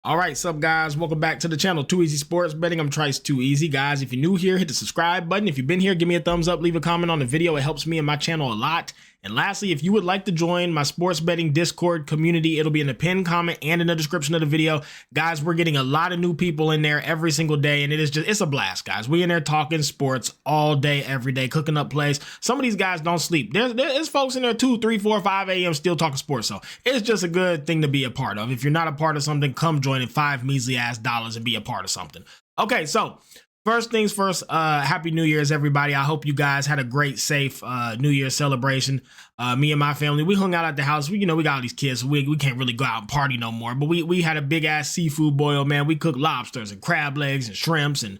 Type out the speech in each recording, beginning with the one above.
All right, sup guys, welcome back to the channel, Too Easy Sports Betting. I'm Trice Too Easy. Guys, if you're new here, hit the subscribe button. If you've been here, give me a thumbs up, leave a comment on the video. It helps me and my channel a lot. And lastly, if you would like to join my sports betting Discord community, it'll be in the pinned comment and in the description of the video. Guys, we're getting a lot of new people in there every single day, and it's a blast, guys. We in there talking sports all day, every day, cooking up plays. Some of these guys don't sleep. There's folks in there 2, 3, 4, 5 a.m. still talking sports, so it's just a good thing to be a part of. If you're not a part of something, come join in $5 measly ass and be a part of something. Okay, so first things first, Happy New Year's, everybody. I hope you guys had a great, safe New Year's celebration. Me and my family, we hung out at the house. We got all these kids, so we can't really go out and party no more. But we had a big ass seafood boil, man. We cooked lobsters and crab legs and shrimps and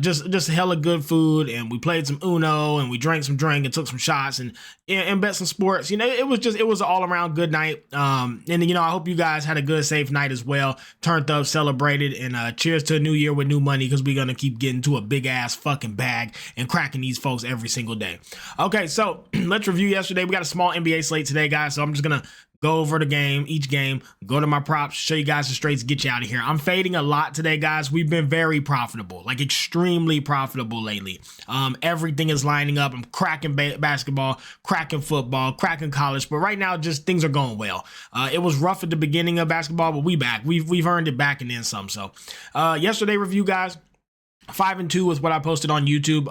just hella good food. And we played some Uno and we drank some drink and took some shots and bet some sports. You know, it was an all around good night. And you know, I hope you guys had a good, safe night as well. Turned up, celebrated, and cheers to a new year with new money, because we're gonna keep getting to a big ass fucking bag and cracking these folks every single day. Okay, so let's review yesterday. We got a small NBA slate today, guys, so I'm just gonna go over each game, go to my props, show you guys the straights, get you out of here. I'm fading a lot today, guys. We've been very profitable, like extremely profitable lately. Everything is lining up. I'm cracking basketball, cracking football, cracking college, but right now just things are going well. It was rough at the beginning of basketball, but we back. We've earned it back and then some. So yesterday review, guys. 5-2 was what I posted on YouTube.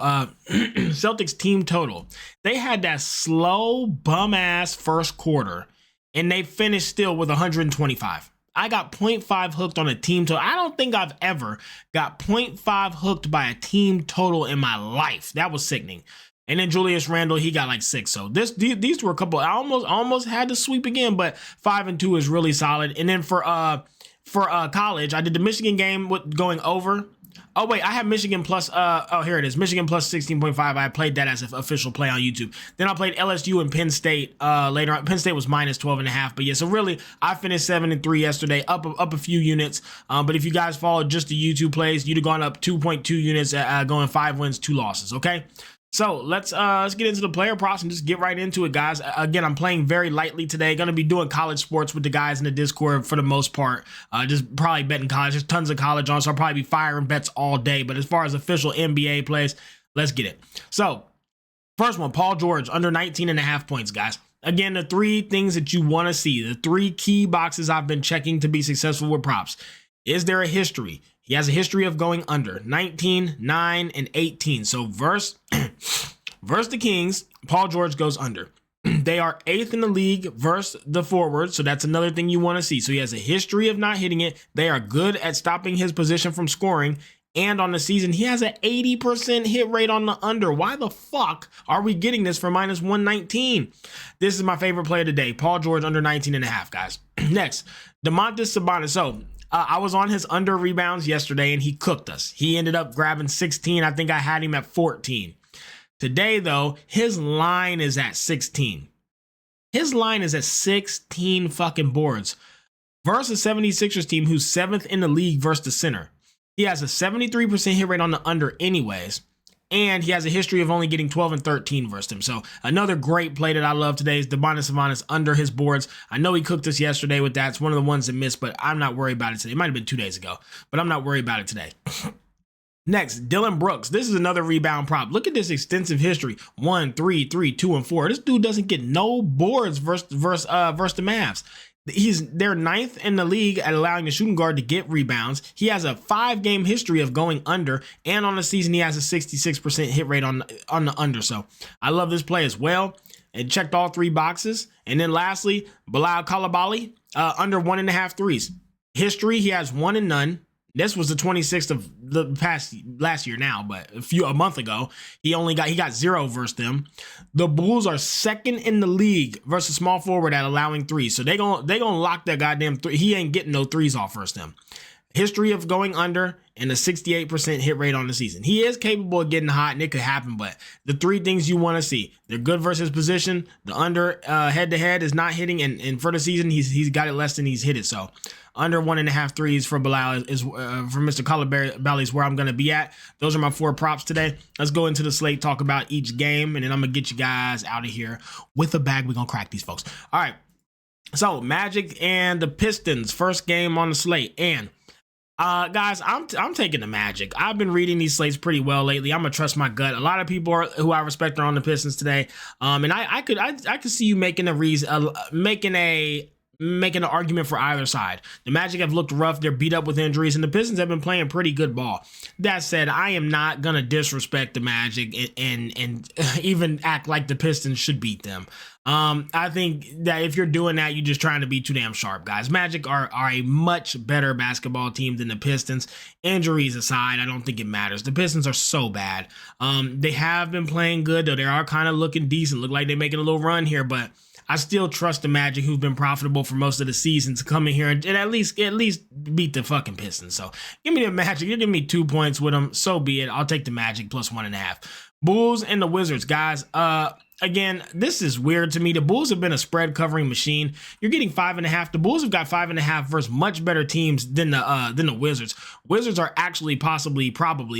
Celtics team total. They had that slow bum ass first quarter, and they finished still with 125. I got 0.5 hooked on a team total. I don't think I've ever got 0.5 hooked by a team total in my life. That was sickening. And then Julius Randle, he got like 6. So these were a couple. I almost had to sweep again, but 5-2 is really solid. And then for college, I did the Michigan game with going over. Oh, wait, I have Michigan plus, oh, here it is. Michigan plus 16.5. I played that as an official play on YouTube. Then I played LSU and Penn State later on. Penn State was minus 12.5. But yeah, so really, I finished 7-3 yesterday, up a few units. But if you guys followed just the YouTube plays, you'd have gone up 2.2 units, going 5 wins, 2 losses, okay? So let's get into the player props and just get right into it, guys. Again, I'm playing very lightly today. Going to be doing college sports with the guys in the Discord for the most part. Just probably betting college. There's tons of college on, so I'll probably be firing bets all day. But as far as official NBA plays, let's get it. So first one, Paul George, under 19.5 points, guys. Again, the 3 things that you want to see, the 3 key boxes I've been checking to be successful with props. Is there a history? He has a history of going under 19, 9, and 18. So versus the Kings, Paul George goes under. They are 8th in the league versus the forward. So that's another thing you want to see. So he has a history of not hitting it. They are good at stopping his position from scoring. And on the season, he has an 80% hit rate on the under. Why the fuck are we getting this for minus 119? This is my favorite play of the day. Paul George under 19.5, guys. Next, Domantas Sabonis. So I was on his under rebounds yesterday, and he cooked us. He ended up grabbing 16. I think I had him at 14. Today, though, his line is at 16. His line is at 16 fucking boards versus 76ers team, who's 7th in the league versus the center. He has a 73% hit rate on the under anyways, and he has a history of only getting 12 and 13 versus him. So another great play that I love today is Domantas Sabonis under his boards. I know he cooked us yesterday with that. It's one of the ones that missed, but I'm not worried about it today. It might have been 2 days ago, but I'm not worried about it today. Next, Dylan Brooks. This is another rebound prop. Look at this extensive history. 1, 3, 3, 2, and 4. This dude doesn't get no boards versus the Mavs. They're 9th in the league at allowing the shooting guard to get rebounds. He has a 5-game history of going under, and on the season he has a 66% hit rate on the under. So I love this play as well. And checked all 3 boxes. And then lastly, Bilal Coulibaly, under 1.5 threes. History, he has 1 and none. This was the 26th of the last year now, but a month ago, he got 0 versus them. The Bulls are 2nd in the league versus small forward at allowing 3s. So they gonna lock that goddamn 3. He ain't getting no 3s off versus them. History of going under and a 68% hit rate on the season. He is capable of getting hot, and it could happen, but the 3 things you want to see: they're good versus position, the under head-to-head is not hitting, and for the season, he's got it less than he's hit it. So under 1.5 threes for Bilal is for Mr. Coulibaly is where I'm going to be at. Those are my 4 props today. Let's go into the slate, talk about each game, and then I'm going to get you guys out of here with a bag. We're going to crack these folks. All right. So Magic and the Pistons, first game on the slate. And guys, I'm taking the Magic. I've been reading these slates pretty well lately. I'm gonna trust my gut. A lot of people who I respect are on the Pistons today. And I could see you making a reason, making an argument for either side. The Magic have looked rough. They're beat up with injuries, and the Pistons have been playing pretty good ball. That said, I am not going to disrespect the Magic and even act like the Pistons should beat them. I think that if you're doing that, you're just trying to be too damn sharp, guys. Magic are a much better basketball team than the Pistons. Injuries aside, I don't think it matters. The Pistons are so bad. They have been playing good, though. They are kind of looking decent. Look like they're making a little run here, but I still trust the Magic, who've been profitable for most of the season, to come in here and at least beat the fucking Pistons. So give me the Magic. You're giving me 2 points with them. So be it. I'll take the Magic plus 1.5. Bulls and the Wizards, guys. Again, this is weird to me. The Bulls have been a spread covering machine. You're getting 5.5. The Bulls have got 5.5 versus much better teams than the Wizards. Wizards are actually probably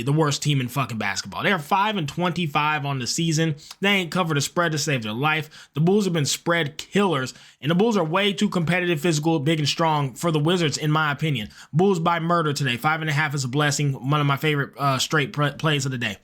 the worst team in fucking basketball. They are 5-25 on the season. They ain't covered a spread to save their life. The Bulls have been spread killers, and the Bulls are way too competitive, physical, big, and strong for the Wizards, in my opinion. Bulls by murder today. 5.5 is a blessing. One of my favorite straight plays of the day.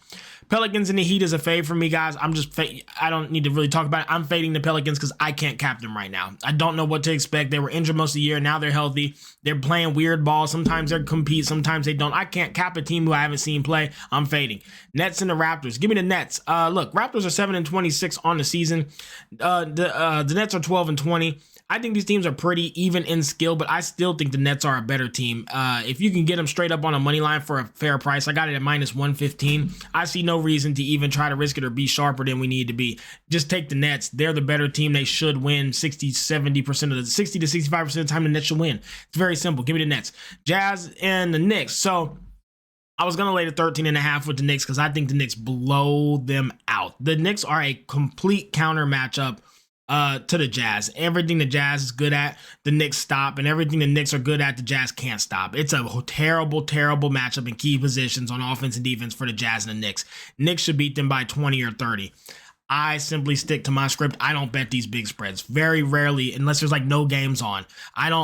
Pelicans and the Heat is a fade for me, guys. I don't need to really talk about it. I'm fading the Pelicans because I can't cap them right now. I don't know what to expect. They were injured most of the year. Now they're healthy. They're playing weird ball. Sometimes they compete. Sometimes they don't. I can't cap a team who I haven't seen play. I'm fading. Nets and the Raptors. Give me the Nets. Look, Raptors are 7-26 on the season. The Nets are 12-20. I think these teams are pretty even in skill, but I still think the Nets are a better team. If you can get them straight up on a money line for a fair price, I got it at -115. I see no reason to even try to risk it or be sharper than we need to be. Just take the Nets. They're the better team. They should win 60 to 65% of the time. The Nets should win. It's very simple. Give me the Nets. Jazz and the Knicks. So I was going to lay the 13.5 with the Knicks because I think the Knicks blow them out. The Knicks are a complete counter matchup to the Jazz. Everything the Jazz is good at, the Knicks stop, and everything the Knicks are good at, the Jazz can't stop. It's a terrible, terrible matchup in key positions on offense and defense for the Jazz and the Knicks. Knicks should beat them by 20 or 30. I simply stick to my script. I don't bet these big spreads. Very rarely, unless there's like no games on.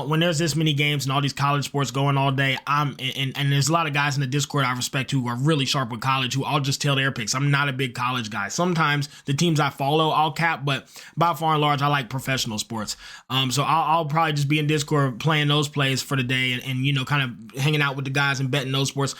When there's this many games and all these college sports going all day, and there's a lot of guys in the Discord I respect who are really sharp with college who I'll just tell their picks. I'm not a big college guy. Sometimes the teams I follow, I'll cap, but by far and large, I like professional sports. So I'll probably just be in Discord playing those plays for the day and kind of hanging out with the guys and betting those sports.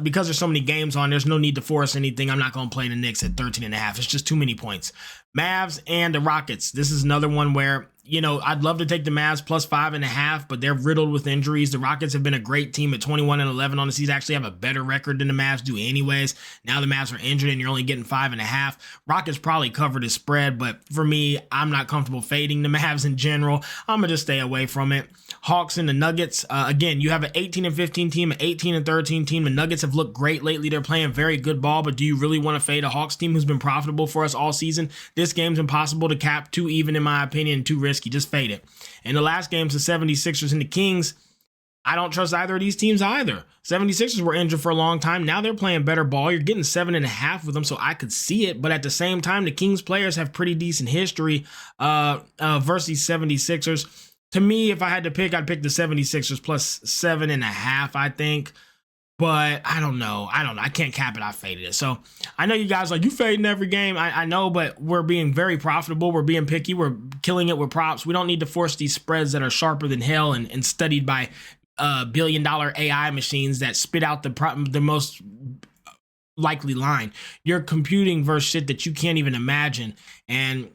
Because there's so many games on, there's no need to force anything. I'm not going to play the Knicks at 13.5. It's just too many points. Mavs and the Rockets. This is another one where, I'd love to take the Mavs plus 5.5, but they're riddled with injuries. The Rockets have been a great team at 21-11 on the season. Actually have a better record than the Mavs do anyways. Now the Mavs are injured and you're only getting 5.5. Rockets probably covered the spread, but for me, I'm not comfortable fading the Mavs in general. I'm going to just stay away from it. Hawks and the Nuggets. Again, you have an 18-15 team, an 18-13 team. The Nuggets have looked great lately. They're playing very good ball, but do you really want to fade a Hawks team who's been profitable for us all season? This game's impossible to cap, too even in my opinion, too risky. Just fade it. And the last game's the 76ers and the Kings. I don't trust either of these teams either. 76ers were injured for a long time. Now they're playing better ball. You're getting 7.5 with them, so I could see it. But at the same time, the Kings players have pretty decent history versus 76ers. To me, if I had to pick, I'd pick the 76ers plus 7.5, I think. But I don't know. I can't cap it. I faded it. So I know you guys you fading every game. I know, but we're being very profitable. We're being picky. We're killing it with props. We don't need to force these spreads that are sharper than hell and studied by billion-dollar AI machines that spit out the most likely line. You're computing versus shit that you can't even imagine. And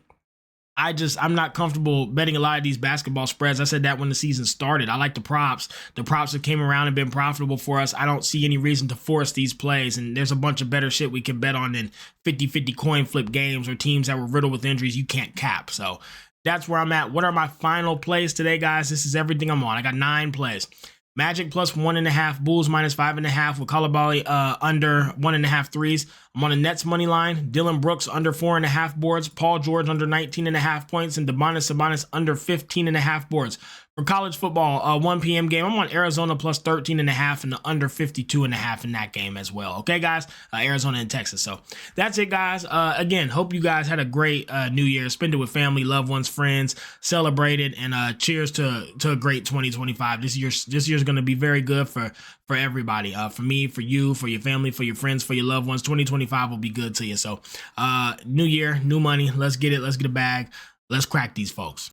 I'm not comfortable betting a lot of these basketball spreads. I said that when the season started. I like the props. The props that came around and been profitable for us. I don't see any reason to force these plays. And there's a bunch of better shit we can bet on than 50-50 coin flip games or teams that were riddled with injuries you can't cap. So that's where I'm at. What are my final plays today, guys? This is everything I'm on. I got 9 plays. Magic plus 1.5, Bulls minus 5.5 with Kalabali under 1.5 threes. I'm on the Nets money line. Dylan Brooks under 4.5 boards. Paul George under 19.5 points, and Domantas Sabonis under 15.5 boards. For college football, 1 p.m. game, I'm on Arizona plus 13.5 and the under 52.5 in that game as well. Okay, guys, Arizona and Texas. So that's it, guys. Again, hope you guys had a great New Year. Spend it with family, loved ones, friends, celebrate it, and cheers to a great 2025. This year's going to be very good for everybody. For me, for you, for your family, for your friends, for your loved ones. 2025 will be good to you. So, new year, new money. Let's get it. Let's get a bag. Let's crack these folks.